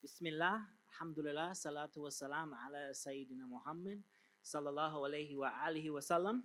Bismillah, alhamdulillah, salatu wassalam ala Sayyidina Muhammad, sallallahu alayhi wa alihi wa sallam.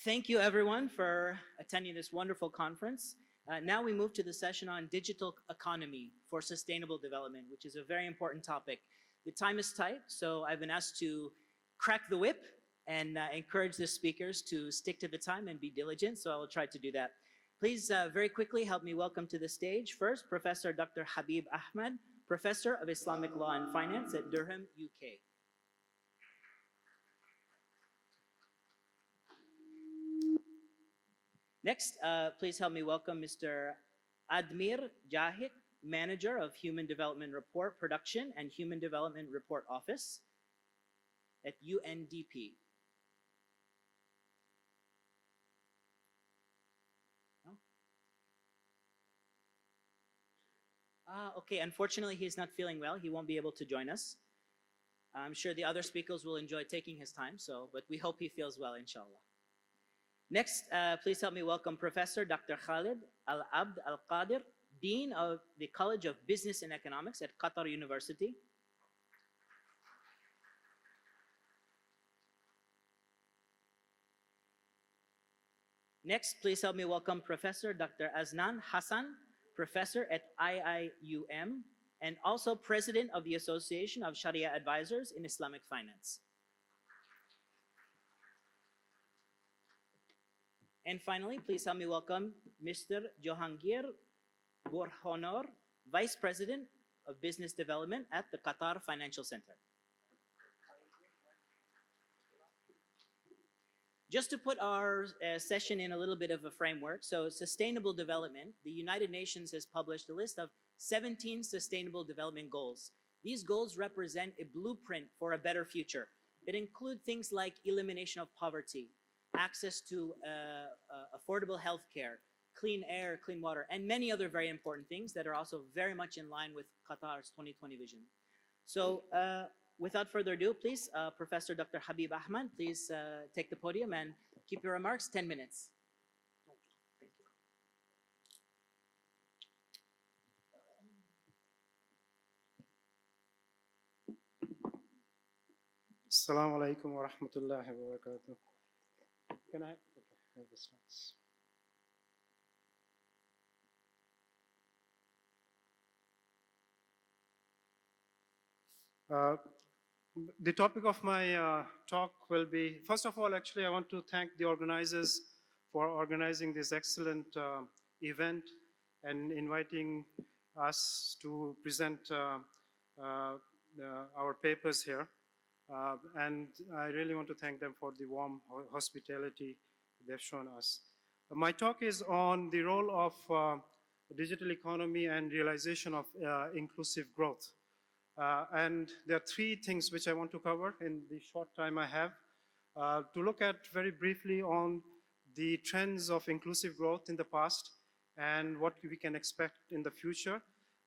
Thank you everyone for attending this wonderful conference. Now we move to the session on digital economy for sustainable development, which is a very important topic. The time is tight, so I've been asked to crack the whip and encourage the speakers to stick to the time and be diligent, so I will try to do that. Please very quickly help me welcome to the stage first Professor Dr. Habib Ahmed, Professor of Islamic Law and Finance at Durham, UK. Next, please help me welcome Mr. Admir Jahik, Manager of Human Development Report Production and Human Development Report Office at UNDP. Okay, unfortunately he's not feeling well. He won't be able to join us. I'm sure the other speakers will enjoy taking his time, but we hope he feels well, inshallah. Next, please help me welcome Professor Dr. Khalid Al-Abd Al-Qadir, Dean of the College of Business and Economics at Qatar University. Next, please help me welcome Professor Dr. Aznan Hassan, Professor at IIUM, and also President of the Association of Sharia Advisors in Islamic Finance. And finally, please help me welcome Mr. Johangir Borhonor, Vice President of Business Development at the Qatar Financial Center. Just to put our session in a little bit of a framework, so sustainable development, the United Nations has published a list of 17 sustainable development goals. These goals represent a blueprint for a better future. It includes things like elimination of poverty, access to affordable healthcare, clean air, clean water, and many other very important things that are also very much in line with Qatar's 2020 vision. So without further ado, please, Professor Dr. Habib Ahmed, please take the podium and keep your remarks 10 minutes. Thank you. Assalamu alaikum wa rahmatullahi wa barakatuh. Can I have this one? The topic of my talk will be, first of all, actually, I want to thank the organizers for organizing this excellent event and inviting us to present our papers here. And I really want to thank them for the warm hospitality they've shown us. My talk is on the role of digital economy and realization of inclusive growth. And there are three things which I want to cover in the short time I have. To look at very briefly on the trends of inclusive growth in the past and what we can expect in the future,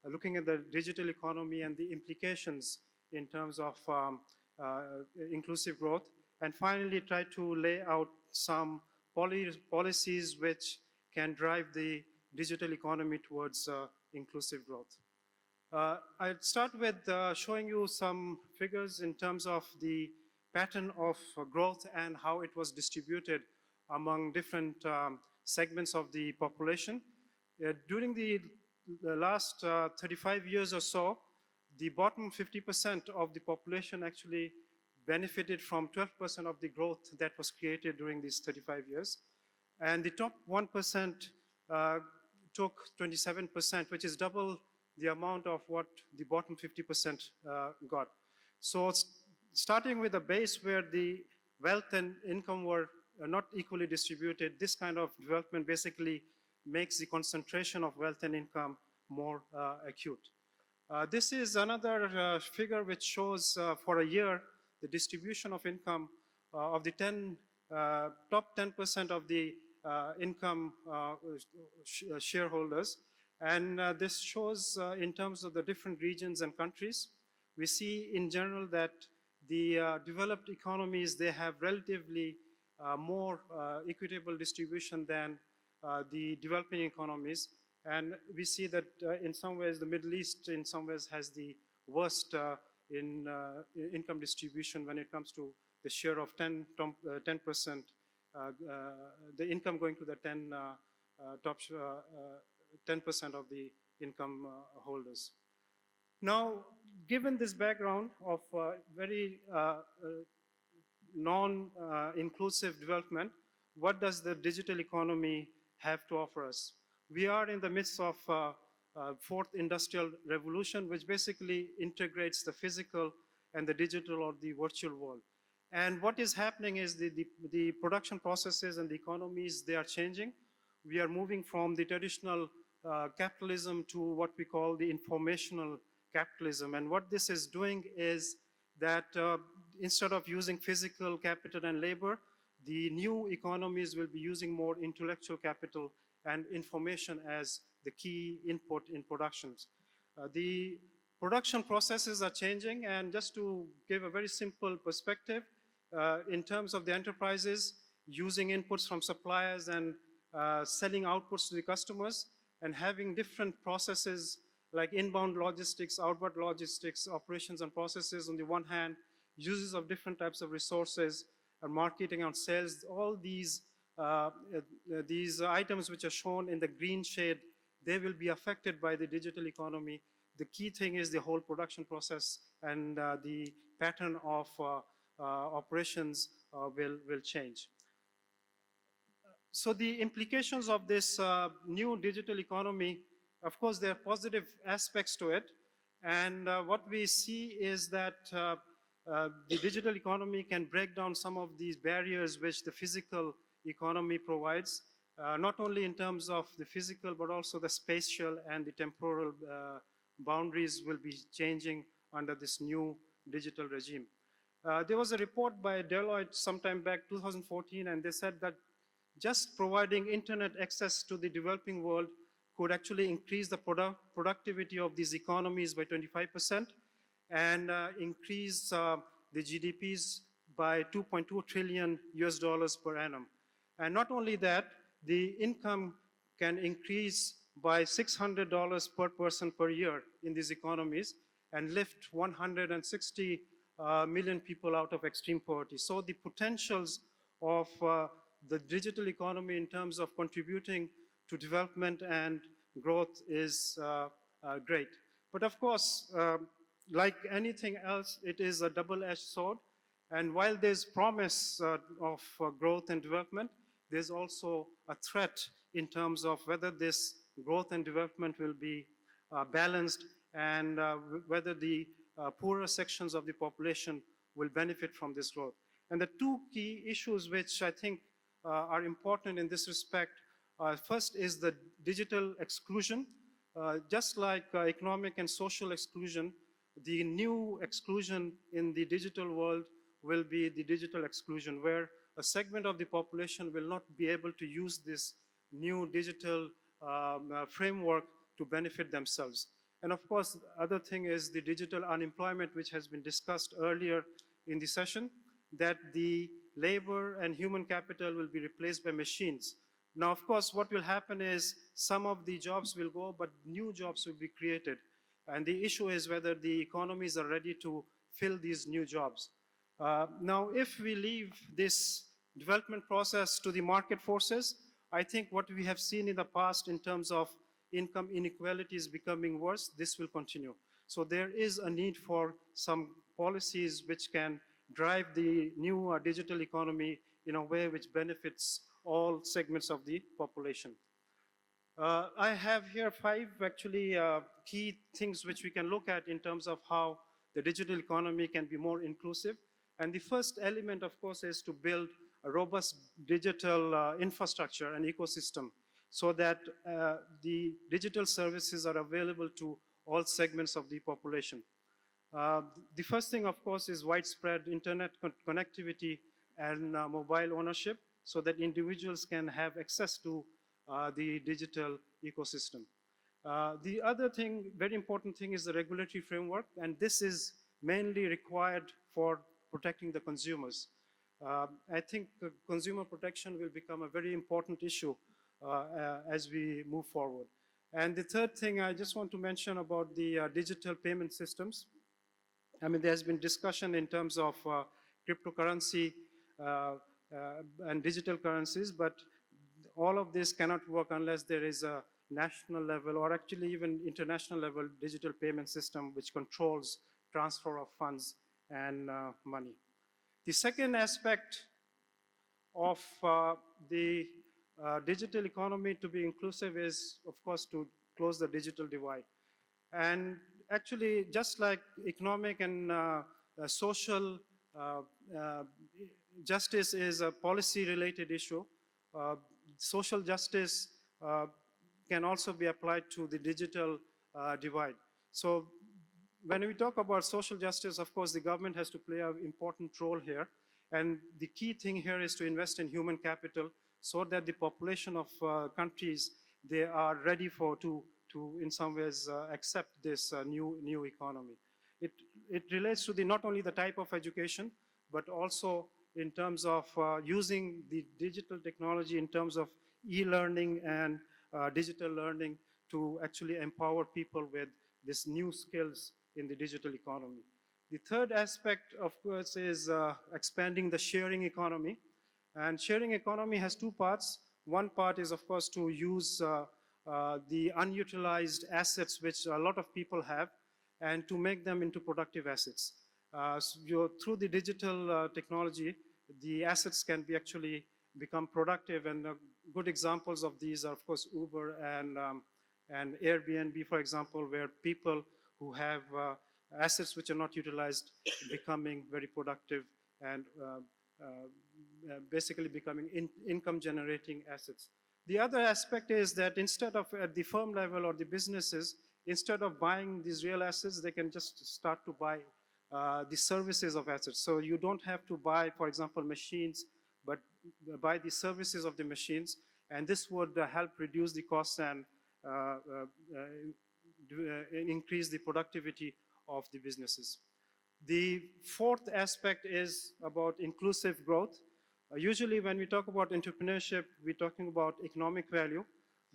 looking at the digital economy and the implications in terms of inclusive growth, and finally try to lay out some policies which can drive the digital economy towards inclusive growth. I'll start with showing you some figures in terms of the pattern of growth and how it was distributed among different segments of the population. During the last 35 years or so, the bottom 50% of the population actually benefited from 12% of the growth that was created during these 35 years. And the top 1% took 27%, which is double the amount of what the bottom 50% got. So starting with a base where the wealth and income were not equally distributed, this kind of development basically makes the concentration of wealth and income more acute. This is another figure which shows for a year the distribution of income of the top 10% of the income shareholders. And this shows in terms of the different regions and countries. We see in general that the developed economies, they have relatively more equitable distribution than the developing economies. And we see that in some ways, the Middle East in some ways has the worst in income distribution when it comes to the share of 10%, the income going to the 10% of the income holders. Now, given this background of very non-inclusive development, what does the digital economy have to offer us? We are in the midst of fourth industrial revolution, which basically integrates the physical and the digital or the virtual world. And what is happening is the production processes and the economies, they are changing. We are moving from the traditional capitalism to what we call the informational capitalism. And what this is doing is that instead of using physical capital and labor, the new economies will be using more intellectual capital and information as the key input in productions. The production processes are changing, and just to give a very simple perspective, in terms of the enterprises, using inputs from suppliers and selling outputs to the customers, and having different processes like inbound logistics, outward logistics, operations and processes on the one hand, uses of different types of resources, and marketing and sales, all these items which are shown in the green shade, they will be affected by the digital economy. The key thing is the whole production process and the pattern of operations will change. So the implications of this new digital economy, of course, there are positive aspects to it. And what we see is that the digital economy can break down some of these barriers which the physical economy provides, not only in terms of the physical, but also the spatial and the temporal boundaries will be changing under this new digital regime. There was a report by Deloitte sometime back, 2014, and they said that just providing internet access to the developing world could actually increase the productivity of these economies by 25% and increase the GDPs by 2.2 trillion US dollars per annum. And not only that, the income can increase by $600 per person per year in these economies and lift 160 million people out of extreme poverty. So the potentials of the digital economy in terms of contributing to development and growth is great. But of course, like anything else, it is a double-edged sword. And while there's promise of growth and development, there's also a threat in terms of whether this growth and development will be balanced and whether the poorer sections of the population will benefit from this growth. And the two key issues which I think are important in this respect, first is the digital exclusion. Just like economic and social exclusion, the new exclusion in the digital world will be the digital exclusion, where a segment of the population will not be able to use this new digital framework to benefit themselves. And of course, the other thing is the digital unemployment, which has been discussed earlier in the session, that the labor and human capital will be replaced by machines. Now, of course, what will happen is some of the jobs will go, but new jobs will be created. And the issue is whether the economies are ready to fill these new jobs. Now, if we leave this development process to the market forces, I think what we have seen in the past in terms of income inequalities becoming worse, this will continue. So there is a need for some policies which can drive the new digital economy in a way which benefits all segments of the population. I have here 5 actually key things which we can look at in terms of how the digital economy can be more inclusive. And the first element, of course, is to build a robust digital infrastructure and ecosystem so that the digital services are available to all segments of the population. The first thing, of course, is widespread internet connectivity and mobile ownership so that individuals can have access to the digital ecosystem. The other thing, very important thing, is the regulatory framework, and this is mainly required for protecting the consumers. I think consumer protection will become a very important issue as we move forward. And the third thing I just want to mention about the digital payment systems. I mean, there's been discussion in terms of cryptocurrency and digital currencies, but all of this cannot work unless there is a national level or actually even international level digital payment system which controls transfer of funds and money. The second aspect of the digital economy to be inclusive is, of course, to close the digital divide. And actually, just like economic and social justice is a policy-related issue, social justice can also be applied to the digital divide. So when we talk about social justice, of course, the government has to play an important role here. And the key thing here is to invest in human capital so that the population of countries, they are ready to in some ways accept this new economy. It relates to not only the type of education, but also in terms of using the digital technology in terms of e-learning and digital learning to actually empower people with these new skills in the digital economy. The third aspect, of course, is expanding the sharing economy. And sharing economy has two parts. One part is, of course, to use the unutilized assets which a lot of people have and to make them into productive assets. Through the digital technology, the assets can be actually become productive, and good examples of these are, of course, Uber and Airbnb, for example, where people who have assets which are not utilized becoming very productive and basically becoming income-generating assets. The other aspect is that instead of at the firm level or the businesses, instead of buying these real assets, they can just start to buy the services of assets. So you don't have to buy, for example, machines, but buy the services of the machines, and this would help reduce the costs and increase the productivity of the businesses. The fourth aspect is about inclusive growth. Usually when we talk about entrepreneurship, we're talking about economic value,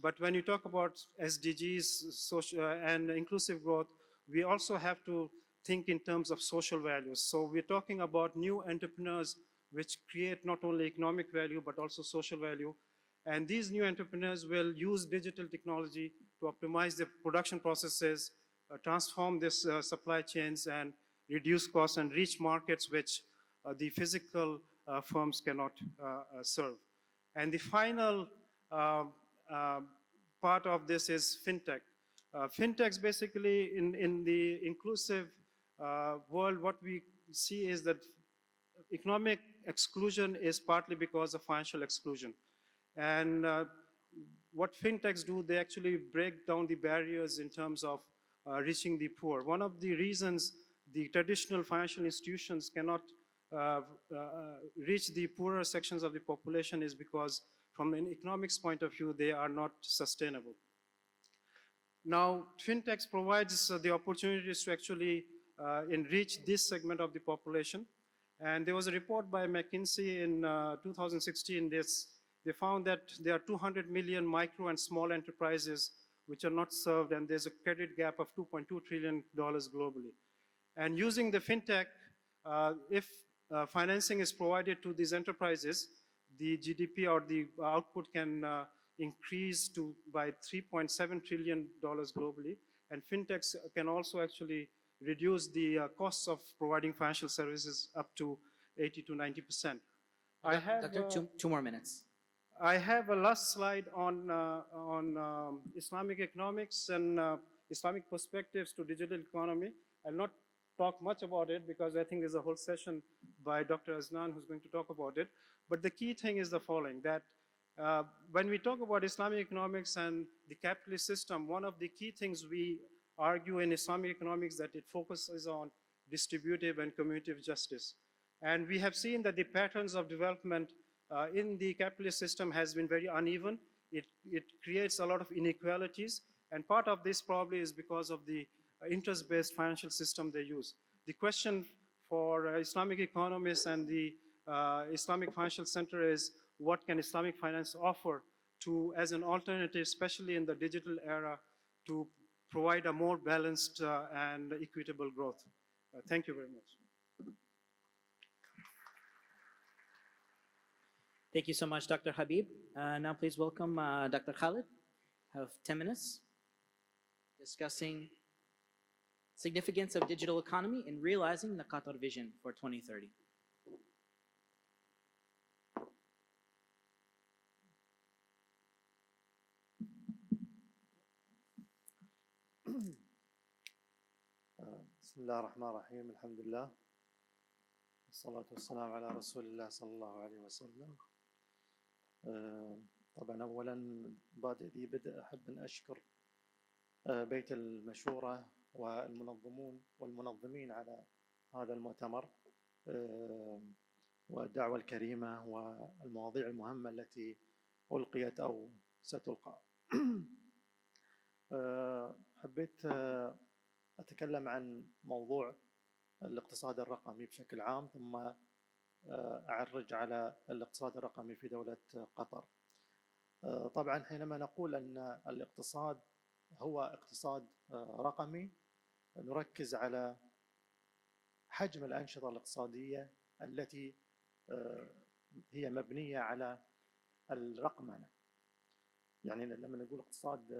but when you talk about SDGs, social and inclusive growth, we also have to think in terms of social values. So we're talking about new entrepreneurs which create not only economic value, but also social value. And these new entrepreneurs will use digital technology to optimize their production processes, transform this supply chains, and reduce costs and reach markets which the physical firms cannot serve. And the final part of this is fintech. Fintechs basically in the inclusive world, what we see is that economic exclusion is partly because of financial exclusion. And what fintechs do, they actually break down the barriers in terms of reaching the poor. One of the reasons the traditional financial institutions cannot reach the poorer sections of the population is because from an economics point of view, they are not sustainable. Now, fintechs provides the opportunities to actually enrich this segment of the population. And there was a report by McKinsey in 2016. They found that there are 200 million micro and small enterprises which are not served, and there's a credit gap of $2.2 trillion globally. And using the fintech, if financing is provided to these enterprises, the GDP or the output can increase by $3.7 trillion globally. And fintechs can also actually reduce the costs of providing financial services up to 80 to 90%. I have Doctor, two more minutes. I have a last slide on Islamic economics and Islamic perspectives to digital economy. I'll not talk much about it because I think there's a whole session by Dr. Aznan who's going to talk about it. But the key thing is the following, that when we talk about Islamic economics and the capitalist system, one of the key things we argue in Islamic economics that it focuses on distributive and commutative justice. And we have seen that the patterns of development in the capitalist system has been very uneven. It creates a lot of inequalities, and part of this probably is because of the interest-based financial system they use. The question for Islamic economists and the Islamic Financial Center is, what can Islamic finance offer as an alternative, especially in the digital era, to provide a more balanced and equitable growth. Thank you very much. Thank you so much, Dr. Habib. Now please welcome Dr. Khalid of 10 minutes, discussing significance of digital economy in realizing the Qatar vision for 2030. بسم الله الرحمن الرحيم. الحمد لله والصلاة والسلام على رسول الله صلى الله عليه وسلم. طبعا أولا بادئ ذي بدء أحب أن أشكر بيت المشورة والمنظمين على هذا المؤتمر والدعوة الكريمة والمواضيع المهمة التي ألقيت أو ستلقى. حبيت أتكلم عن موضوع الاقتصاد الرقمي بشكل عام، ثم أعرج على الاقتصاد الرقمي في دولة قطر. طبعا حينما نقول أن الاقتصاد هو اقتصاد رقمي، نركز على حجم الأنشطة الاقتصادية التي هي مبنية على الرقمنة. يعني لما نقول اقتصاد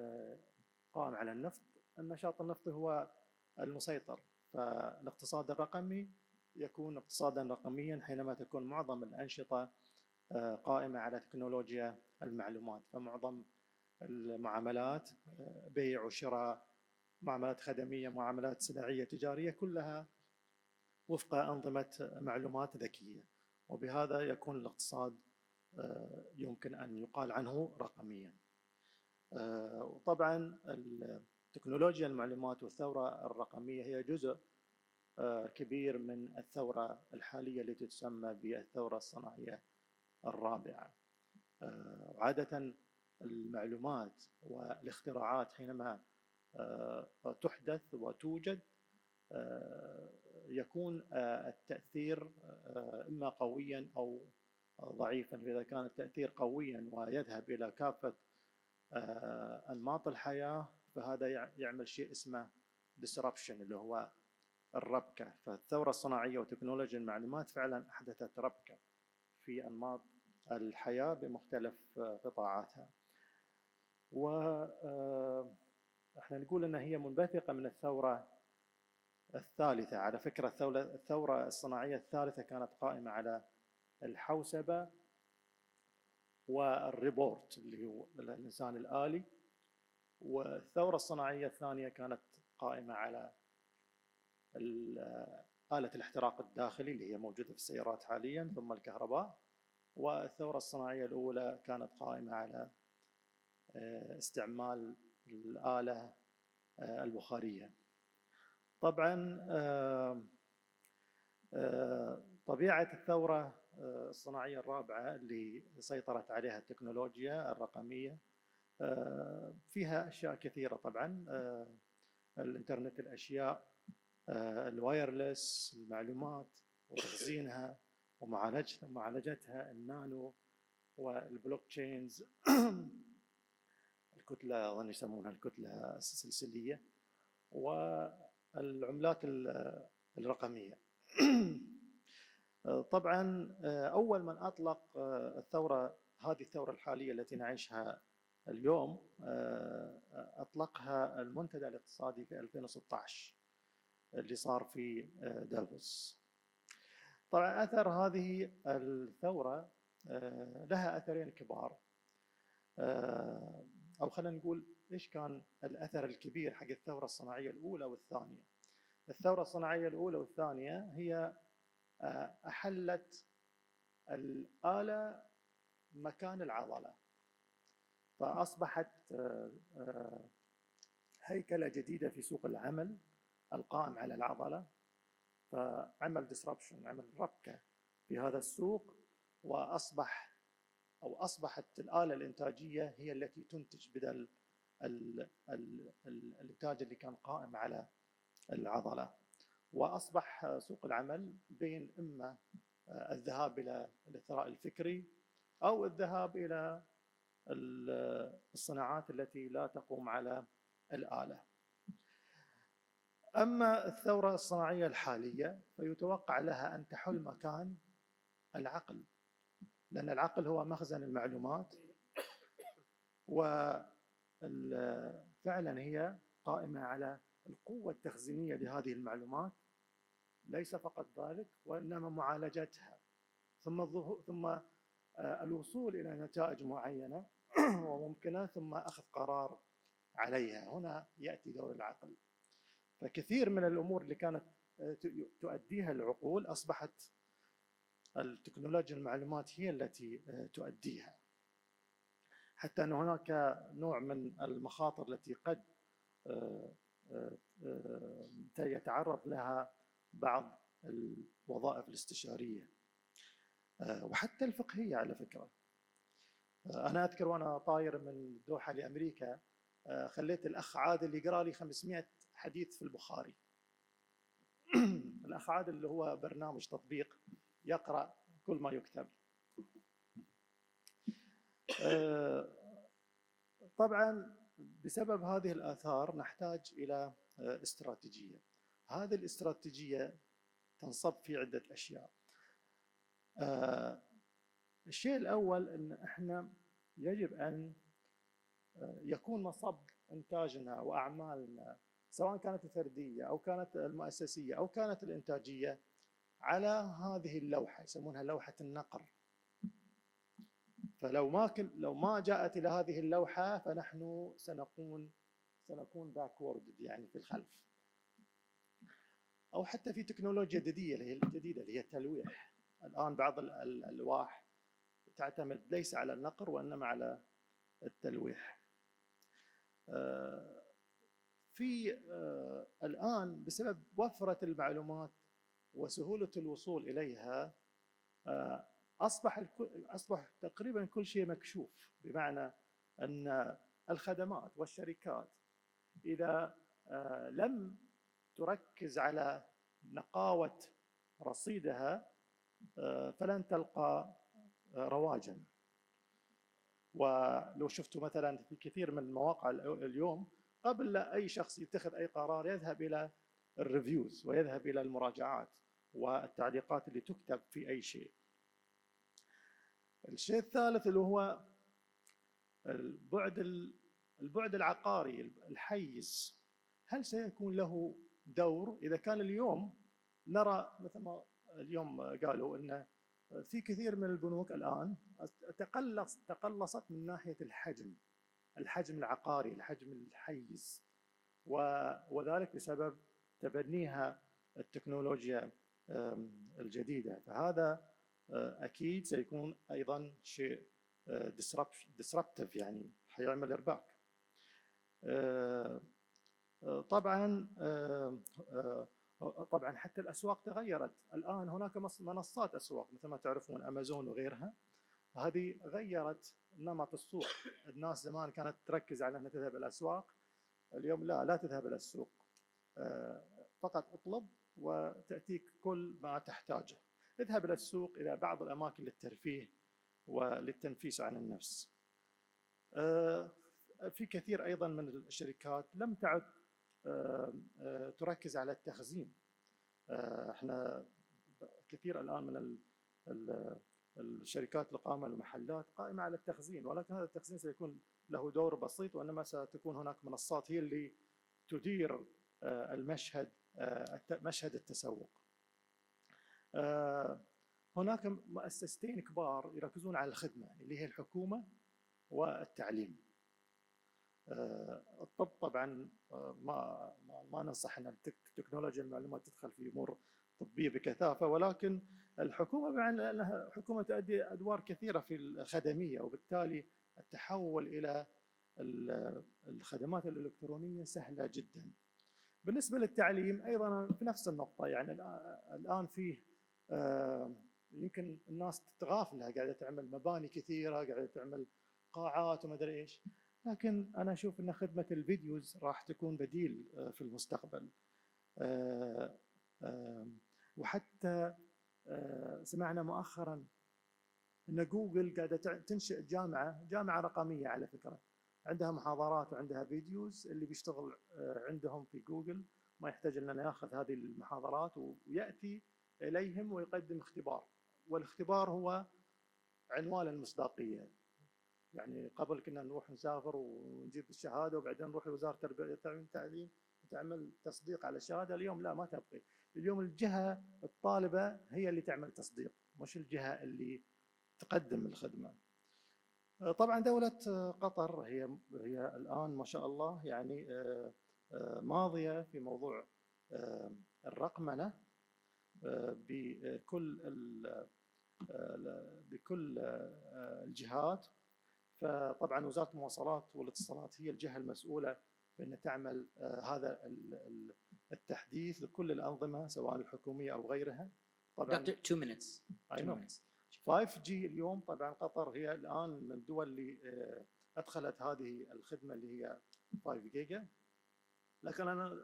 قائم على النفط، النشاط النفطي هو المسيطر، فالاقتصاد الرقمي يكون اقتصادا رقميا حينما تكون معظم الأنشطة قائمة على تكنولوجيا المعلومات. فمعظم المعاملات، بيع وشراء، معاملات خدمية، معاملات سلعية تجارية، كلها وفق أنظمة معلومات ذكية، وبهذا يكون الاقتصاد يمكن أن يقال عنه رقميا. وطبعا تكنولوجيا المعلومات والثورة الرقمية هي جزء كبير من الثورة الحالية التي تسمى بالثورة الصناعية الرابعة. عادة المعلومات والاختراعات حينما تحدث وتوجد يكون التأثير إما قويا أو ضعيفا. فإذا كان التأثير قويا ويذهب إلى كافة أنماط الحياة، فهذا يعمل شيء اسمه disruption اللي هو الربكة. فالثورة الصناعية وتكنولوجيا المعلومات فعلا أحدثت ربكة في أنماط الحياة بمختلف قطاعاتها. وإحنا نقول أن هي منبثقة من الثورة الثالثة. على فكرة الثورة الصناعية الثالثة كانت قائمة على الحوسبة والريبورت اللي هو الإنسان الآلي، والثورة الصناعية الثانية كانت قائمة على آلة الاحتراق الداخلي اللي هي موجودة في السيارات حاليا، ثم الكهرباء. والثورة الصناعية الأولى كانت قائمة على استعمال الآلة البخارية. طبعا طبيعة الثورة الصناعية الرابعة اللي سيطرت عليها التكنولوجيا الرقمية فيها أشياء كثيرة. طبعا الإنترنت الأشياء، الوايرلس، المعلومات وتخزينها ومعالجتها، النانو والبلوك تشينز، الكتلة أظن يسمونها الكتلة السلسلية، والعملات الرقمية. طبعا أول من أطلق هذه الثورة الحالية التي نعيشها اليوم أطلقها المنتدى الاقتصادي في 2016 اللي صار في دافوس. طبعا أثر هذه الثورة لها أثرين كبار، أو خلينا نقول إيش كان الأثر الكبير حق الثورة الصناعية الأولى والثانية. الثورة الصناعية الأولى والثانية هي أحلت الآلة مكان العضلة، فأصبحت هيكلة جديدة في سوق العمل القائم على العضلة، فعمل disruption، عمل ربكة في هذا السوق، أصبحت الآلة الإنتاجية هي التي تنتج بدل الإنتاج اللي كان قائم على العضلة. وأصبح سوق العمل بين إما الذهاب إلى الثراء الفكري أو الذهاب إلى الصناعات التي لا تقوم على الآلة. أما الثورة الصناعية الحالية فيتوقع لها أن تحل مكان العقل، لأن العقل هو مخزن المعلومات، وفعلا هي قائمة على القوة التخزينية لهذه المعلومات، ليس فقط ذلك وإنما معالجتها ثم الوصول إلى نتائج معينة وممكنة ثم أخذ قرار عليها. هنا يأتي دور العقل. فكثير من الأمور اللي كانت تؤديها العقول أصبحت التكنولوجيا المعلومات هي التي تؤديها، حتى أن هناك نوع من المخاطر التي قد يتعرض لها بعض الوظائف الاستشارية وحتى الفقهية على فكرة. أنا أذكر وأنا طاير من الدوحة لأمريكا خليت الأخ عادل يقرأ لي 500 حديث في البخاري. الأخ عادل اللي هو برنامج تطبيق يقرأ كل ما يكتب. طبعا بسبب هذه الآثار نحتاج إلى استراتيجية. هذه الاستراتيجية تنصب في عدة أشياء. الشيء الأول أن إحنا يجب أن يكون مصب إنتاجنا وأعمالنا سواء كانت الفردية أو كانت المؤسسية أو كانت الإنتاجية على هذه اللوحة، يسمونها لوحة النقر. فلو ما جاءت إلى هذه اللوحة فنحن سنكون باكورد، يعني في الخلف. أو حتى في تكنولوجيا جديدة اللي هي التلويح. الآن بعض الألواح تعتمد ليس على النقر وإنما على التلويح. الآن بسبب وفرة المعلومات وسهولة الوصول إليها أصبح تقريبا كل شيء مكشوف، بمعنى أن الخدمات والشركات إذا لم تركز على نقاوة رصيدها فلن تلقى رواجا. ولو شفتوا مثلا في كثير من المواقع اليوم قبل لا أي شخص يتخذ أي قرار يذهب إلى الريفيوز ويذهب إلى المراجعات والتعليقات اللي تكتب في أي شيء. الشيء الثالث اللي هو البعد العقاري الحيز. هل سيكون له دور؟ إذا كان اليوم نرى مثل ما اليوم قالوا أن في كثير من البنوك الآن تقلصت من ناحية الحجم العقاري، الحجم الحيز، وذلك بسبب تبنيها التكنولوجيا الجديدة. فهذا أكيد سيكون أيضا شيء disruptive، يعني حيعمل إرباك. طبعا حتى الأسواق تغيرت. الآن هناك منصات أسواق مثل ما تعرفون أمازون وغيرها، هذه غيرت نمط السوق. الناس زمان كانت تركز على أنها تذهب إلى الأسواق، اليوم لا تذهب إلى السوق، فقط اطلب وتأتيك كل ما تحتاجه. اذهب إلى السوق، إلى بعض الأماكن للترفيه وللتنفيس عن النفس. في كثير أيضا من الشركات لم تعد تركز على التخزين. احنا كثير الآن من الشركات القائمة المحلات قائمة على التخزين، ولكن هذا التخزين سيكون له دور بسيط، وإنما ستكون هناك منصات هي اللي تدير مشهد التسوق. هناك مؤسستين كبار يركزون على الخدمة اللي هي الحكومة والتعليم. الطب طبعا ما ننصح ان تكنولوجيا المعلومات تدخل في امور طبيه بكثافه، ولكن الحكومه بما انها حكومه تؤدي ادوار كثيره في الخدميه، وبالتالي التحول الى الخدمات الالكترونيه سهله جدا. بالنسبه للتعليم ايضا في نفس النقطه، يعني الان فيه يمكن الناس تتغافلها، قاعده تعمل مباني كثيره، قاعده تعمل قاعات وما ادري ايش، لكن أنا أشوف أن خدمة الفيديوز راح تكون بديل في المستقبل. وحتى سمعنا مؤخرا ان جوجل قاعده تنشئ جامعه رقميه على فكره، عندها محاضرات وعندها فيديوز. اللي بيشتغل عندهم في جوجل ما يحتاج ان ياخذ هذه المحاضرات وياتي اليهم ويقدم اختبار، والاختبار هو عنوان المصداقيه. يعني قبل كنا نروح نسافر ونجيب الشهاده وبعدين نروح لوزاره التربيه والتعليم وتعمل تصديق على الشهاده. اليوم لا، ما تبقي. اليوم الجهه الطالبه هي اللي تعمل تصديق، مش الجهه اللي تقدم الخدمه. طبعا دولة قطر هي الآن ما شاء الله يعني ماضية في موضوع الرقمنة بكل الجهات. فطبعا وزارة المواصلات والاتصالات هي الجهة المسؤولة بأن تعمل هذا التحديث لكل الأنظمة سواء الحكومية أو غيرها. طبعا Doctor, 2 minutes. 2 minutes. 5G اليوم طبعا قطر هي الآن من الدول اللي أدخلت هذه الخدمة اللي هي 5 جيجا. لكن أنا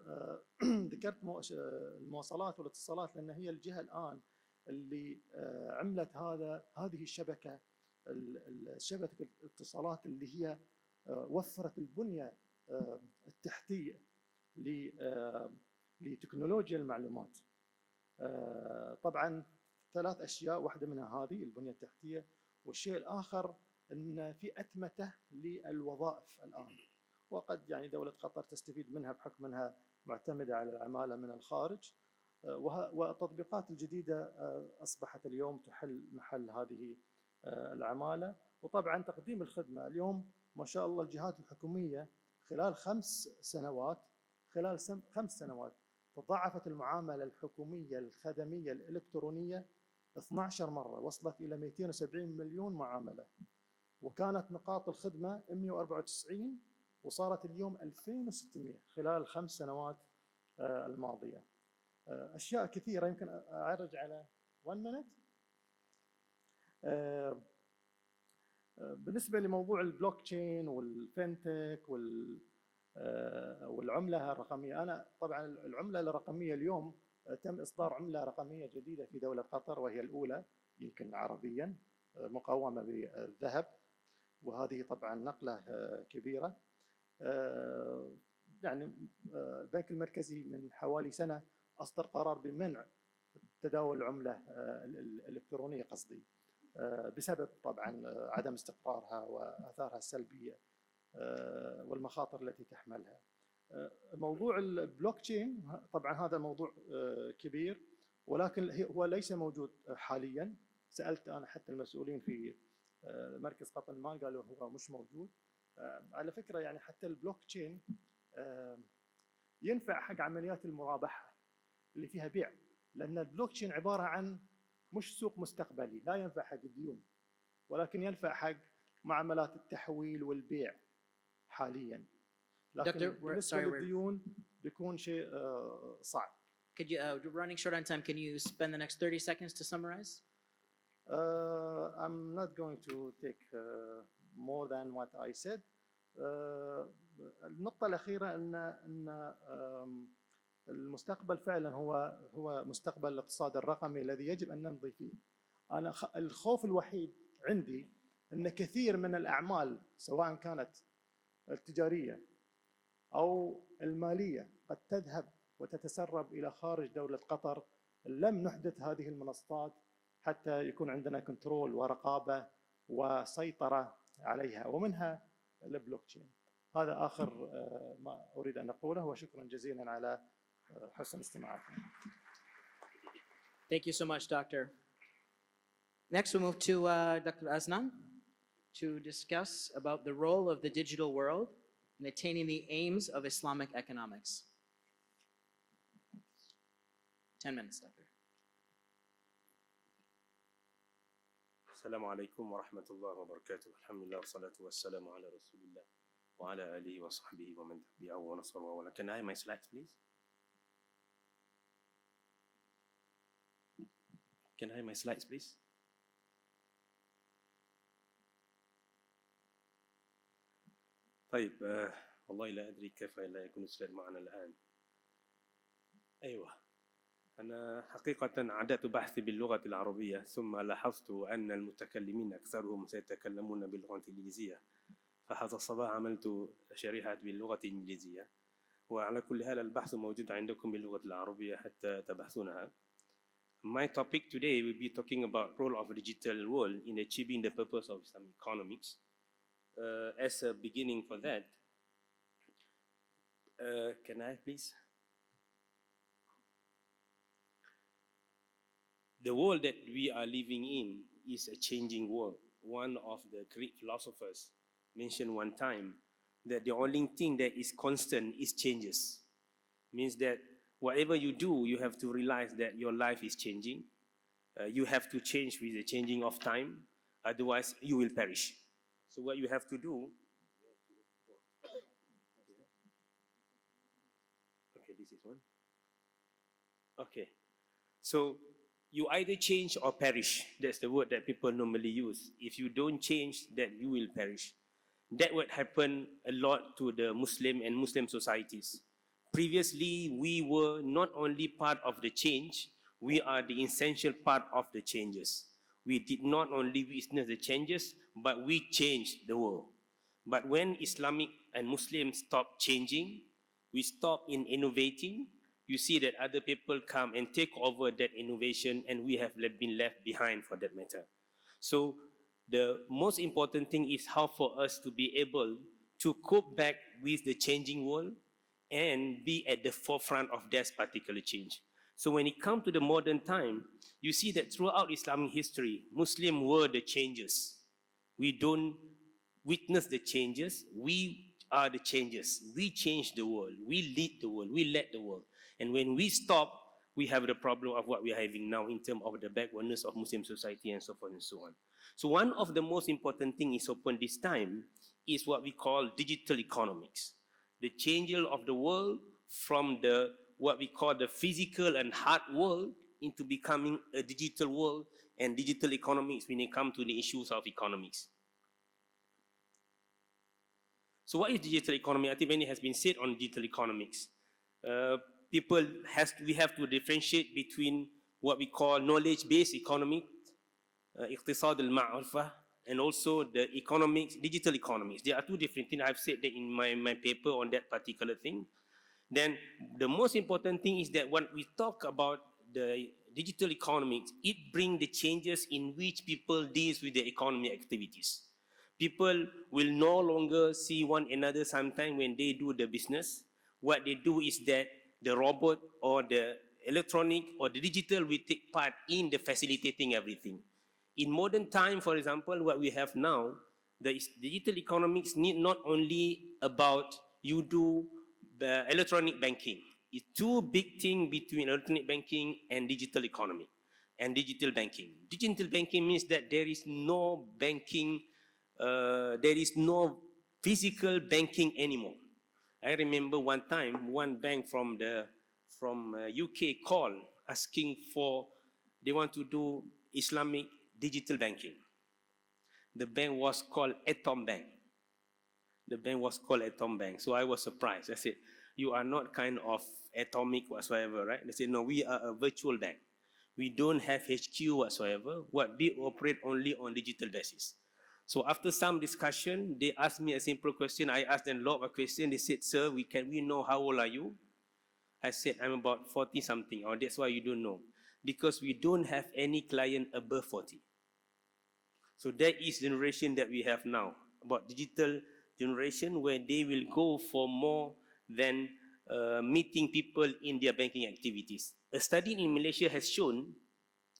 ذكرت المواصلات والاتصالات لأن هي الجهة الآن اللي عملت هذه الشبكة الاتصالات اللي هي وفرت البنية التحتية لتكنولوجيا المعلومات. طبعا 3 أشياء، واحدة منها هذه البنية التحتية، والشيء الآخر أن في أتمتة للوظائف الآن، وقد يعني دولة قطر تستفيد منها بحكم أنها معتمدة على العمالة من الخارج. والتطبيقات الجديدة أصبحت اليوم تحل محل هذه العمالة. وطبعا تقديم الخدمة اليوم ما شاء الله الجهات الحكومية خلال 5 سنوات تضاعفت المعاملة الحكومية الخدمية الإلكترونية 12 مرة، وصلت إلى 270 مليون معاملة، وكانت نقاط الخدمة 194 وصارت اليوم 2600 خلال 5 سنوات الماضية. أشياء كثيرة يمكن أعرج على 1 minute. بالنسبة لموضوع البلوك تشين والفنتك والعملة الرقمية، أنا طبعا العملة الرقمية اليوم تم إصدار عملة رقمية جديدة في دولة قطر، وهي الأولى يمكن عربيا مقومة بالذهب، وهذه طبعا نقلة كبيرة. يعني البنك المركزي من حوالي سنة أصدر قرار بمنع تداول العملة الإلكترونية قصدي، بسبب طبعا عدم استقرارها وآثارها السلبية والمخاطر التي تحملها. موضوع البلوك تشين طبعا هذا موضوع كبير، ولكن هو ليس موجود حاليا. سألت أنا حتى المسؤولين في مركز قطر للمال قالوا هو مش موجود. على فكرة يعني حتى البلوك تشين ينفع حق عمليات المرابحة اللي فيها بيع، لأن البلوك تشين عبارة عن مش سوق مستقبلي، لا ينفع حق الديون، ولكن ينفع حق معاملات التحويل والبيع حاليا. لكن بالنسبة للديون بيكون شيء صعب. Could you, we're running short on time. Can you spend the next 30 seconds to summarize? I'm not going to take more than what I said. النقطة الأخيرة أن المستقبل فعلا هو مستقبل الاقتصاد الرقمي الذي يجب أن نمضي فيه. أنا الخوف الوحيد عندي أن كثير من الأعمال سواء كانت التجارية أو المالية قد تذهب وتتسرب إلى خارج دولة قطر. لم نحدث هذه المنصات حتى يكون عندنا كنترول ورقابة وسيطرة عليها، ومنها البلوك تشين. هذا آخر ما أريد أن أقوله، وشكرا جزيلا على حسن استماعكم. Thank you so much, Doctor. Next, we'll move to Dr. Aznan to discuss about the role of the digital world in attaining the aims of Islamic economics. 10 minutes, Doctor. السلام عليكم ورحمة الله وبركاته. الحمد لله والصلاة والسلام على رسول الله وعلى آله وصحبه ومن تبعه ونصره ولا. Can I have my slides, please? Can I have my slides, please? طيب والله لا أدري كيف لا يكون السلايد معنا الآن. أيوة. أنا حقيقة عدت بحثي باللغة العربية ثم لاحظت أن المتكلمين أكثرهم سيتكلمون باللغة الإنجليزية، فهذا الصباح عملت شريحة باللغة الإنجليزية، وعلى كل حال البحث موجود عندكم باللغة العربية حتى تبحثونها. My topic today will be talking about role of digital world in achieving the purpose of Islamic economics. As a beginning for that, can I please? The world that we are living in is a changing world. One of the Greek philosophers mentioned one time that the only thing that is constant is changes. Means that whatever you do, you have to realize that your life is changing. You have to change with the changing of time, otherwise you will perish. So what you have to do, okay, this is one. Okay, so you either change or perish. That's the word that people normally use. If you don't change, then you will perish. That would happen a lot to the Muslim and Muslim societies. Previously, we were not only part of the change, we are the essential part of the changes. We did not only witness the changes, but we changed the world. But when Islamic and Muslims stopped changing, we stopped in innovating, you see that other people come and take over that innovation, and we have been left behind for that matter. So the most important thing is how for us to be able to cope back with the changing world and be at the forefront of that particular change. So when it comes to the modern time, you see that throughout Islamic history, Muslims were the changers. We don't witness the changes, we are the changes. We change the world, we lead the world, we led the world. And when we stop, we have the problem of what we are having now in terms of the backwardness of Muslim society and so forth and so on. So one of the most important things is upon this time is what we call digital economics. The change of the world from the what we call the physical and hard world into becoming a digital world and digital economics when it comes to the issues of economics. So what is digital economy? I think many has been said on digital economics. We have to differentiate between what we call knowledge-based economy, اقتصاد المعرفة, and also the economics, digital economics. There are two different things. I've said that in my paper on that particular thing. Then the most important thing is that when we talk about the digital economics, it brings the changes in which people deal with the economy activities. People will no longer see one another sometimes when they do the business. What they do is that the robot or the electronic or the digital will take part in the facilitating everything. In modern time, for example, what we have now, the digital economics need not only about you do the electronic banking. It's two big things between electronic banking and digital economy and digital banking. Digital banking means that there is no banking, there is no physical banking anymore. I remember one time, one bank from UK called asking for, they want to do Islamic digital banking. The bank was called Atom Bank. The bank was called Atom Bank. So I was surprised. I said, you are not kind of atomic whatsoever, right? They said, no, we are a virtual bank. We don't have HQ whatsoever. What we operate only on digital basis. So after some discussion, they asked me a simple question. I asked them a lot of questions. They said, sir, we know how old are you? I said, I'm about 40 something, or that's why you don't know. Because we don't have any client above 40. So that is the generation that we have now, about digital generation where they will go for more than meeting people in their banking activities. A study in Malaysia has shown,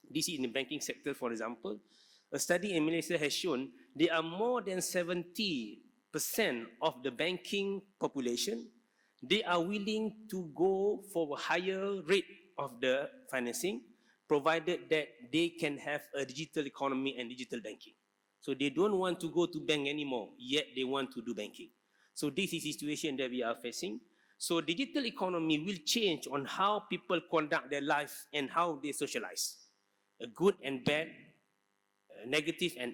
this is in the banking sector for example, a study in Malaysia has shown there are more than 70% of the banking population, they are willing to go for a higher rate of the financing, provided that they can have a digital economy and digital banking. So they don't want to go to bank anymore, yet they want to do banking. So this is the situation that we are facing. So digital economy will change on how people conduct their life and how they socialize. A good and bad, negative and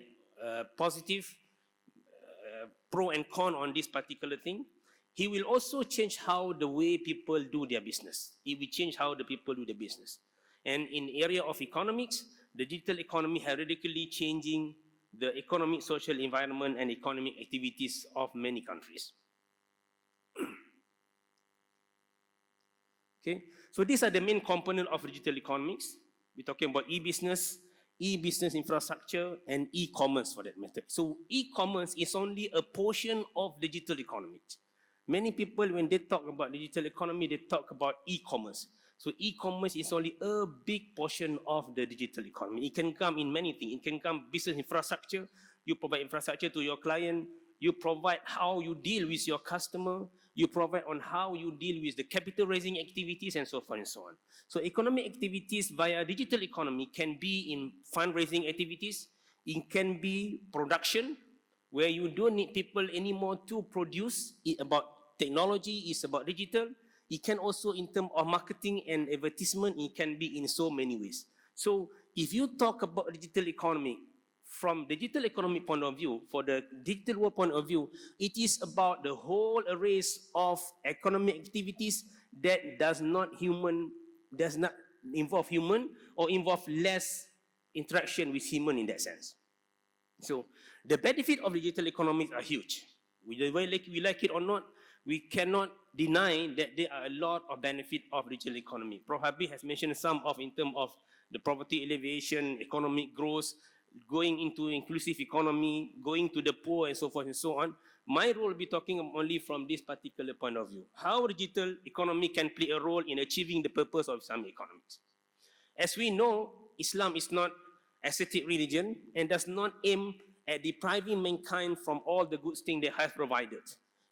positive, pro and con on this particular thing. He will also change how the way people do their business. It will change how the people do their business. And in area of economics, the digital economy has radically changing the economic, social environment and economic activities of many countries. Okay, so these are the main components of digital economics. We're talking about e-business, e-business infrastructure, and e-commerce for that matter. So e-commerce is only a portion of digital economics. Many people, when they talk about digital economy, they talk about e-commerce. So e-commerce is only a big portion of the digital economy. It can come in many things. It can come business infrastructure. You provide infrastructure to your client. You provide how you deal with your customer. You provide on how you deal with the capital raising activities and so forth and so on. So economic activities via digital economy can be in fundraising activities. It can be production, where you don't need people anymore to produce. It's about technology, it's about digital. It can also, in terms of marketing and advertisement, it can be in so many ways. So if you talk about digital economy, from digital economy point of view, for the digital world point of view, it is about the whole array of economic activities that does not involve human or involve less interaction with human in that sense. So the benefit of digital economies are huge. Whether we like it or not, we cannot deny that there are a lot of benefit of digital economy. Prof. Habib has mentioned some of in terms of the poverty alleviation, economic growth, going into inclusive economy, going to the poor and so forth and so on. My role will be talking only from this particular point of view. How digital economy can play a role in achieving the purpose of Islamic economics. As we know, Islam is not ascetic religion and does not aim at depriving mankind from all the good things they have provided.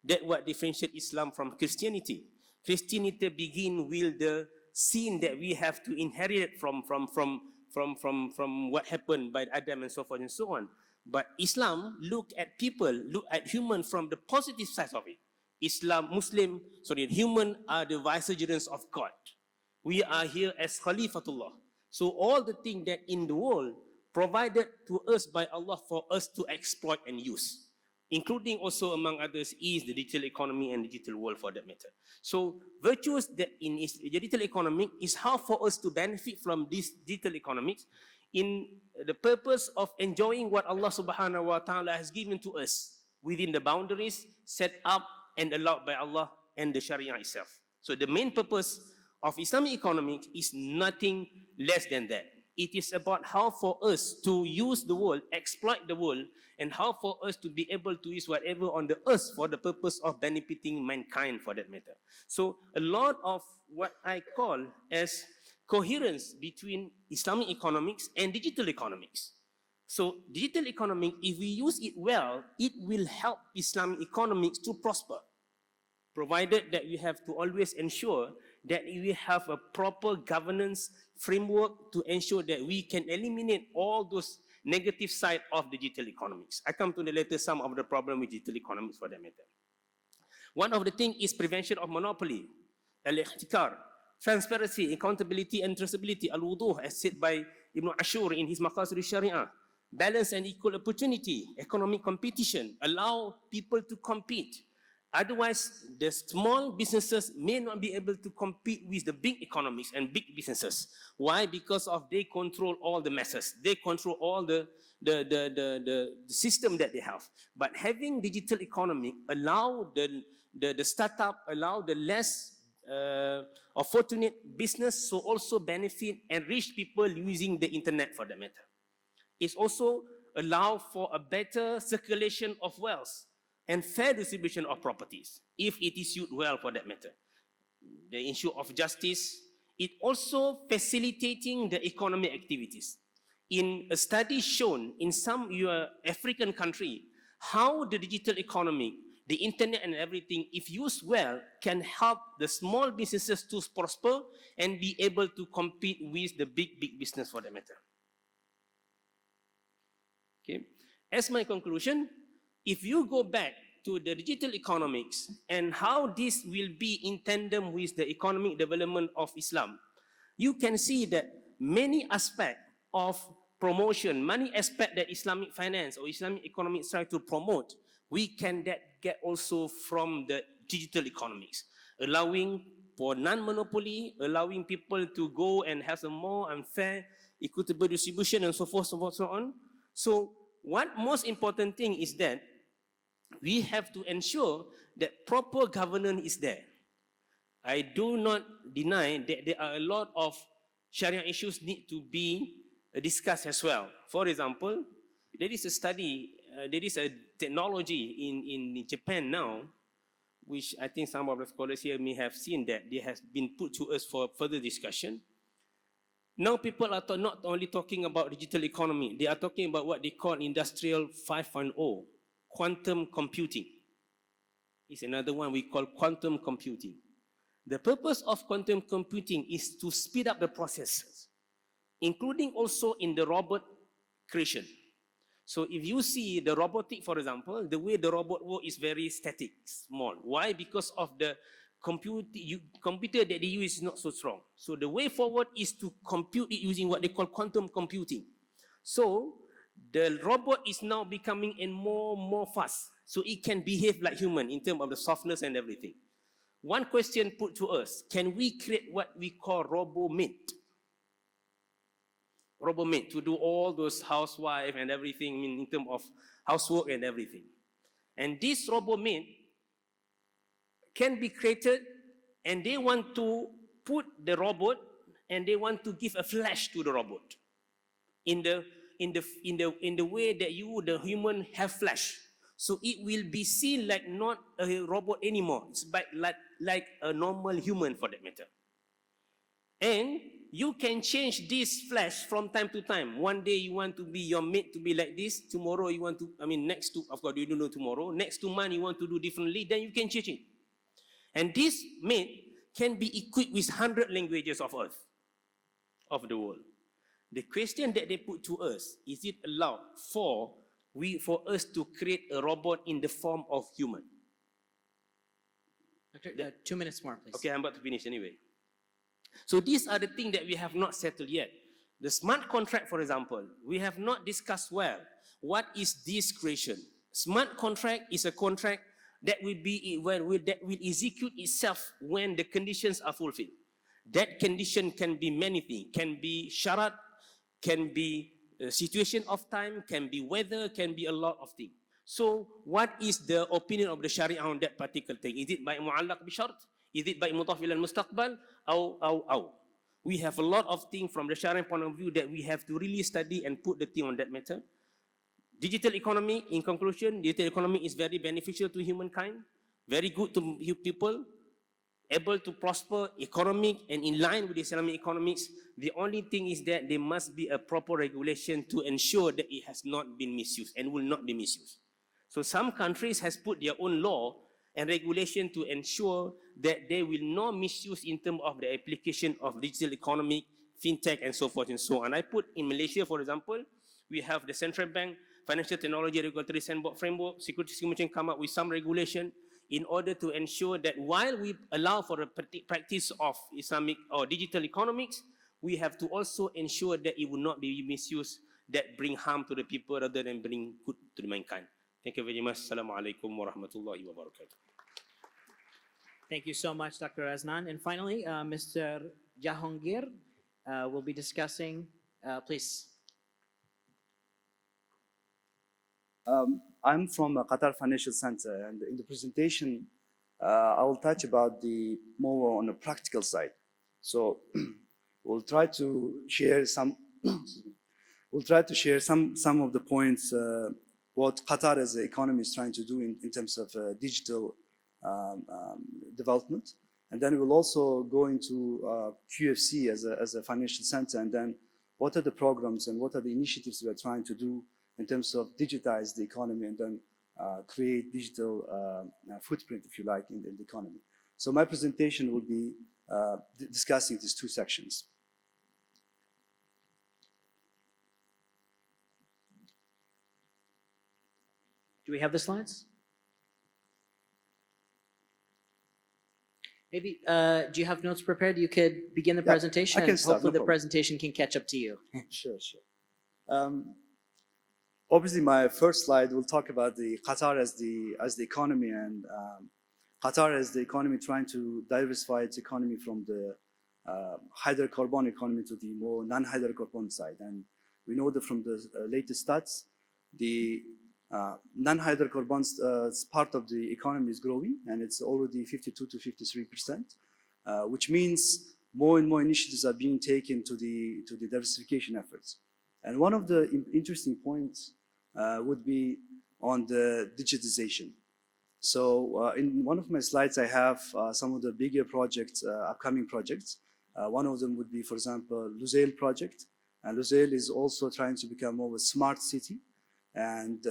That's what differentiates Islam from Christianity. Christianity begins with the sin that we have to inherit from what happened by Adam and so forth and so on. But Islam look at people, look at human from the positive side of it. Human are the vicegerents of God. We are here as Khalifatullah. So all the things that in the world provided to us by Allah for us to exploit and use, including also among others is the digital economy and digital world for that matter. So virtues that in digital economy is how for us to benefit from this digital economics in the purpose of enjoying what Allah subhanahu wa ta'ala has given to us within the boundaries set up and allowed by Allah and the Sharia itself. So the main purpose of Islamic economics is nothing less than that. It is about how for us to use the world, exploit the world, and how for us to be able to use whatever on the earth for the purpose of benefiting mankind for that matter. So a lot of what I call as coherence between Islamic economics and digital economics. So digital economics, if we use it well, it will help Islamic economics to prosper, provided that we have to always ensure that we have a proper governance framework to ensure that we can eliminate all those negative side of digital economics. I come to the later some of the problem with digital economics for that matter. One of the things is prevention of monopoly, al-ihtikar, transparency, accountability and traceability, al-wuduh, as said by Ibn Ashur in his Maqasid al-Sharia, balance and equal opportunity, economic competition, allow people to compete. Otherwise, the small businesses may not be able to compete with the big economies and big businesses. Why? Because of they control all the masses. They control all the system that they have. But having digital economy allow the startup, allow the less fortunate business to also benefit and reach people using the internet for that matter. It's also allow for a better circulation of wealth and fair distribution of properties, if it is used well for that matter. The issue of justice, it also facilitating the economic activities. In a study shown in some African country, how the digital economy, the internet and everything, if used well, can help the small businesses to prosper and be able to compete with the big business for that matter. Okay. As my conclusion, if you go back to the digital economics and how this will be in tandem with the economic development of Islam, you can see that many aspects of promotion, many aspects that Islamic finance or Islamic economics try to promote, we can get also from the digital economics, allowing for non-monopoly, allowing people to go and have a more unfair, equitable distribution, and so forth, so forth, so on. So what most important thing is that we have to ensure that proper governance is there. I do not deny that there are a lot of Sharia issues need to be discussed as well. For example, there is a study, there is a technology in Japan now, which I think some of the scholars here may have seen that they has been put to us for further discussion. Now people are not only talking about digital economy, they are talking about what they call industrial 5.0, quantum computing. It's another one we call quantum computing. The purpose of quantum computing is to speed up the processes, including also in the robot creation. So if you see the robotic, for example, the way the robot work is very static, small. Why? Because of the computer that they use is not so strong. So the way forward is to compute it using what they call quantum computing. So the robot is now becoming more fast. So it can behave like human in terms of the softness and everything. One question put to us, can we create what we call robo-maid? Robo-maid to do all those housewife and everything in terms of housework and everything. And this robo-maid can be created, and they want to put the robot and they want to give a flash to the robot in the way that you, the human, have flash. So it will be seen like not a robot anymore. It's like a normal human for that matter. And you can change this flash from time to time. One day you want to be your mate to be like this. Tomorrow you want to, next to, of course you don't know tomorrow. Next to month you want to do differently. Then you can change it. And this mate can be equipped with 100 languages of earth, of the world. The question that they put to us, is it allowed for us to create a robot in the form of human? Doctor, 2 minutes more, please. Okay, I'm about to finish anyway. So these are the things that we have not settled yet. The smart contract, for example, we have not discussed well. What is this creation? Smart contract is a contract that will execute itself when the conditions are fulfilled. That condition can be many things. Can be sharat, can be a situation of time, can be weather, can be a lot of things. So what is the opinion of the Sharia on that particular thing? Is it by mu'allaq bi shart? Is it by mudaf ila al-mustaqbal? Aw. We have a lot of things from the Sharia point of view that we have to really study and put the thing on that matter. Digital economy, in conclusion, digital economy is very beneficial to humankind, very good to people, able to prosper, economic, and in line with Islamic economics. The only thing is that there must be a proper regulation to ensure that it has not been misused and will not be misused. So some countries has put their own law and regulation to ensure that they will not misuse in terms of the application of digital economy, fintech, and so forth and so on. I put in Malaysia, for example, we have the central bank, financial technology regulatory framework, Securities Commission come up with some regulation in order to ensure that while we allow for the practice of Islamic or digital economics, we have to also ensure that it will not be misused, that bring harm to the people rather than bring good to the mankind. Thank you very much. Assalamu alaikum wa rahmatullahi wa barakatuh. Thank you so much, Dr. Aznan. And finally, Mr. Jahongir will be discussing, please. I'm from Qatar Financial Center, and in the presentation, I will touch about the more on the practical side. So we'll try to share some. Some of the points what Qatar as an economy is trying to do in terms of digital development, and then we'll also go into QFC as a financial center, and then what are the programs and what are the initiatives we are trying to do in terms of digitize the economy and then create digital footprint, if you like, in the economy. So my presentation will be discussing these two sections. Do we have the slides? Maybe, do you have notes prepared? You could begin the presentation, I can and start, hopefully no the presentation can catch up to you. Sure. Obviously, my first slide will talk about the Qatar as the economy and Qatar as the economy trying to diversify its economy from the hydrocarbon economy to the more non-hydrocarbon side. And we know that from the latest stats, the non-hydrocarbons part of the economy is growing, and it's already 52 to 53%, which means more and more initiatives are being taken to the diversification efforts. And one of the interesting points would be on the digitization. So in one of my slides, I have some of the bigger projects, upcoming projects. One of them would be, for example, Lusail project. And Lusail is also trying to become more of a smart city. And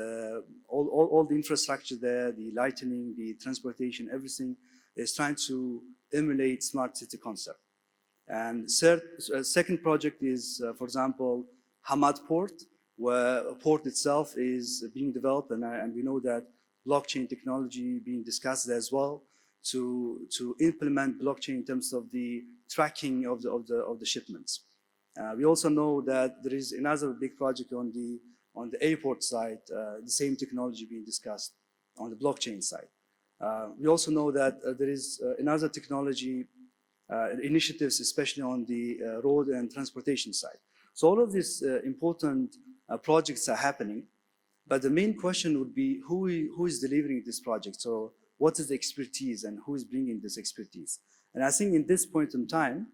all the infrastructure there, the lighting, the transportation, everything is trying to emulate smart city concept. And second project is, for example, Hamad Port, where a port itself is being developed, and we know that blockchain technology being discussed as well to implement blockchain in terms of the tracking of the shipments. We also know that there is another big project on the airport side, the same technology being discussed on the blockchain side. We also know that there is another technology initiatives, especially on the road and transportation side. So all of these important projects are happening, but the main question would be who is delivering this project? So what is the expertise and who is bringing this expertise? And I think in this point in time,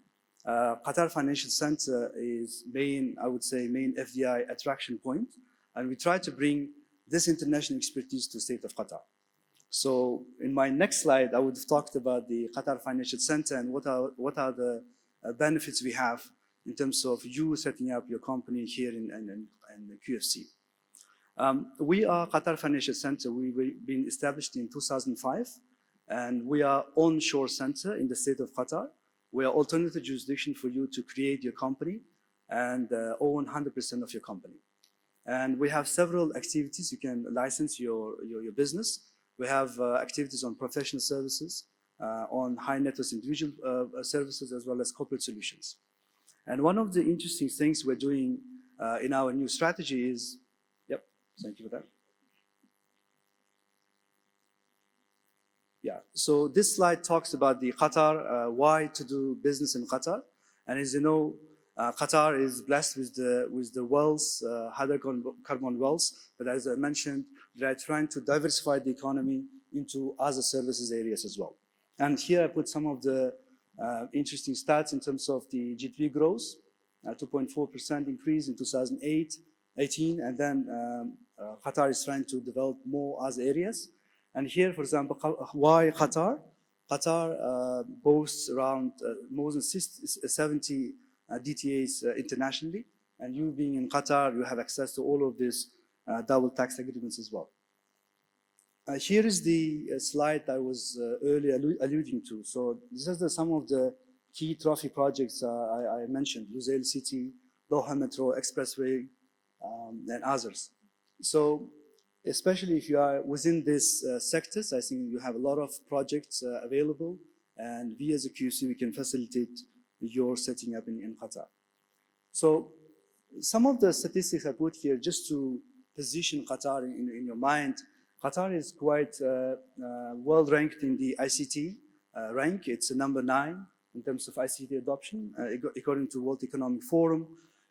Qatar Financial Center is I would say main FDI attraction point, and we try to bring this international expertise to the state of Qatar. So in my next slide, I would have talked about the Qatar Financial Center and what are the benefits we have in terms of you setting up your company here in the QFC. We are Qatar Financial Center. We've been established in 2005, and we are onshore center in the state of Qatar. We are alternative jurisdiction for you to create your company and own 100% of your company. And we have several activities. You can license your business. We have activities on professional services, on high net worth individual services, as well as corporate solutions. And one of the interesting things we're doing in our new strategy is, thank you for that. Yeah, so this slide talks about the Qatar, why to do business in Qatar. And as you know, Qatar is blessed with the wealth, hydrocarbon wealth, but as I mentioned, they are trying to diversify the economy into other services areas as well. And here I put some of the interesting stats in terms of the GDP growth, 2.4% increase in 2018, and then Qatar is trying to develop more other areas. And here, for example, why Qatar? Qatar boasts around more than 70 DTAs internationally, and you being in Qatar, you have access to all of these double tax agreements as well. Here is the slide I was earlier alluding to. So this is some of the key trophy projects I mentioned: Lusail City, Doha Metro, Expressway, and others. So especially if you are within these sectors, I think you have a lot of projects available, and we as a QC, we can facilitate your setting up in Qatar. So some of the statistics I put here just to position Qatar in your mind. Qatar is quite well ranked in the ICT rank. It's number 9 in terms of ICT adoption, according to World Economic Forum.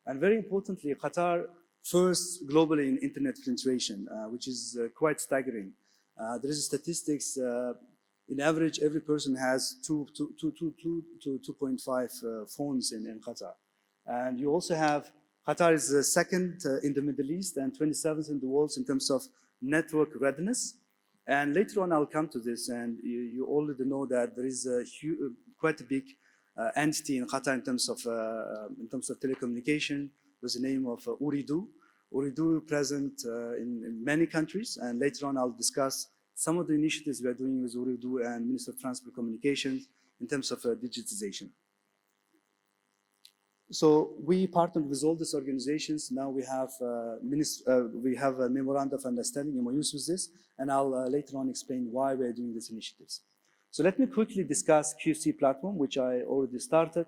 And very importantly, Qatar first globally in internet penetration, which is quite staggering. There is statistics, in average, every person has 2 to 2.5 phones in Qatar. And you also have, Qatar is the second in the Middle East and 27th in the world in terms of network readiness. And later on, I'll come to this, and you already know that there is quite a big entity in Qatar in terms of telecommunication, with the name of Ooredoo. Ooredoo present in many countries, and later on I'll discuss some of the initiatives we are doing with Ooredoo and Minister of Transport Communications in terms of digitization. So we partnered with all these organizations. Now we have a memorandum of understanding, MOUs with this, and I'll later on explain why we're doing these initiatives. So let me quickly discuss QFC platform, which I already started.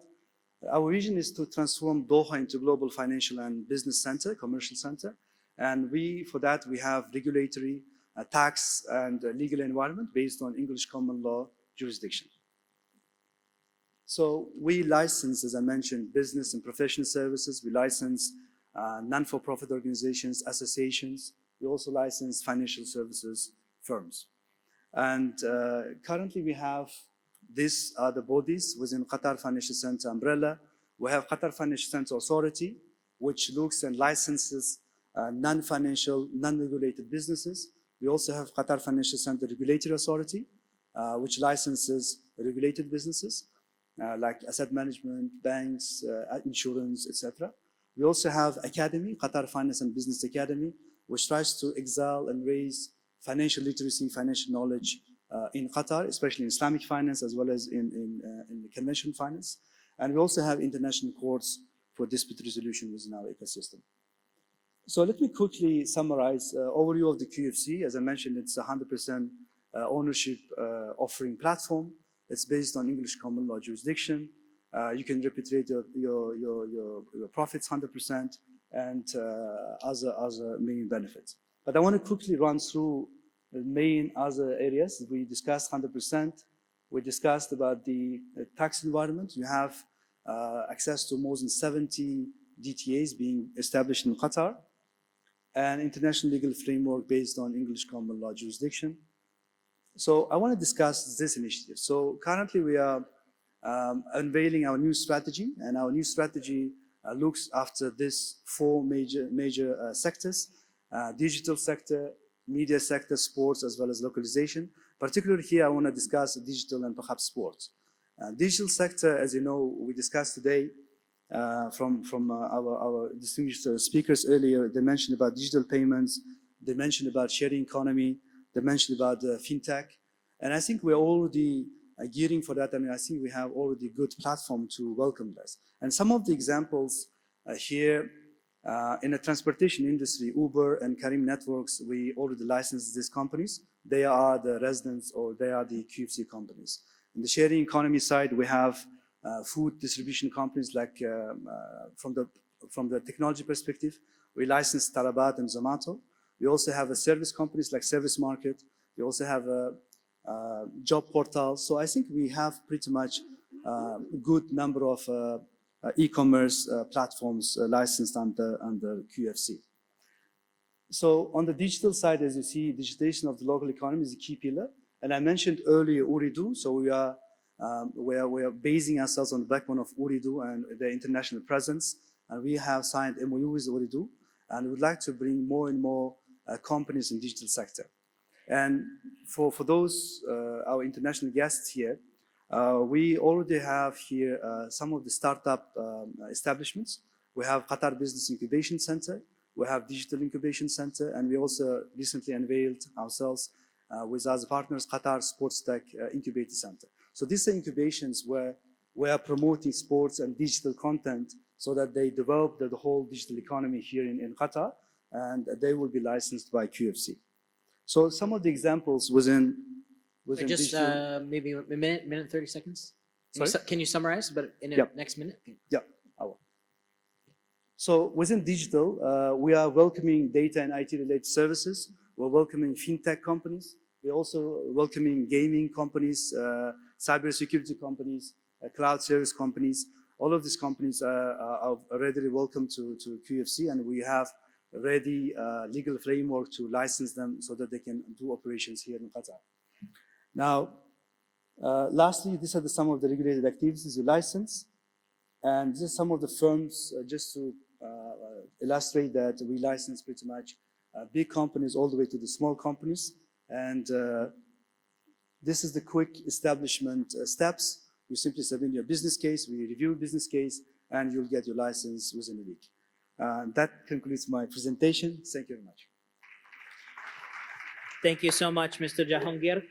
Our vision is to transform Doha into global financial and business center, commercial center. And for that, we have regulatory, tax and legal environment based on English common law jurisdiction. So we license, as I mentioned, business and professional services. We license non-for-profit organizations, associations. We also license financial services firms. And currently we have these are the bodies within Qatar Financial Center umbrella. We have Qatar Financial Center Authority, which looks and licenses non-financial, non-regulated businesses. We also have Qatar Financial Center Regulatory Authority, which licenses regulated businesses like asset management, banks, insurance, etc. We also have Academy, Qatar Finance and Business Academy, which tries to excel and raise financial literacy, financial knowledge in Qatar, especially in Islamic finance as well as in conventional finance. And we also have international courts for dispute resolution within our ecosystem. So let me quickly summarize overview of the QFC. As I mentioned, it's a 100% ownership offering platform. It's based on English common law jurisdiction. You can repatriate your profits 100% and other main benefits. But I want to quickly run through the main other areas. We discussed 100%. We discussed about the tax environment. You have access to more than 70 DTAs being established in Qatar, and international legal framework based on English common law jurisdiction. So I want to discuss this initiative. So currently we are unveiling our new strategy, and our new strategy looks after these four major sectors: digital sector, media sector, sports, as well as localization. Particularly here, I want to discuss digital and perhaps sports. Digital sector, as you know, we discussed today from our distinguished speakers earlier. They mentioned about digital payments, they mentioned about sharing economy, they mentioned about fintech. And I think we're already gearing for that. I mean, I think we have already a good platform to welcome this. And some of the examples here in the transportation industry, Uber and Karim Networks, we already licensed these companies. They are the residents, or they are the QFC companies. In the sharing economy side, we have food distribution companies like from the technology perspective, we license Talabat and Zomato. We also have service companies like Service Market. We also have job portals. So I think we have pretty much a good number of e-commerce platforms licensed under QFC. So on the digital side, as you see, digitization of the local economy is a key pillar. And I mentioned earlier Ooredoo. So we are basing ourselves on the backbone of Ooredoo and the international presence. And we have signed MOU with Ooredoo, and we would like to bring more and more companies in digital sector. And for those, our international guests here, we already have here some of the startup establishments. We have Qatar Business Incubation Center, we have Digital Incubation Center, and we also recently unveiled ourselves with our partners, Qatar Sports Tech Incubator Center. So these are incubations where we are promoting sports and digital content so that they develop the whole digital economy here in Qatar, and they will be licensed by QFC. So some of the examples within just digital, maybe a minute 30 seconds. Sorry? Can you summarize, but in the Yep. next minute? Yeah, I will. So within digital, we are welcoming data and IT related services. We're welcoming fintech companies. We're also welcoming gaming companies, cybersecurity companies, cloud service companies. All of these companies are readily welcome to QFC, and we have ready legal framework to license them so that they can do operations here in Qatar. Now, lastly, these are some of the regulated activities we license. And these are some of the firms, just to illustrate that we license pretty much big companies all the way to the small companies. And this is the quick establishment steps. You simply submit your business case, we review business case, and you'll get your license within a week. That concludes my presentation. Thank you very much. Thank you so much, Mr. Jahangir.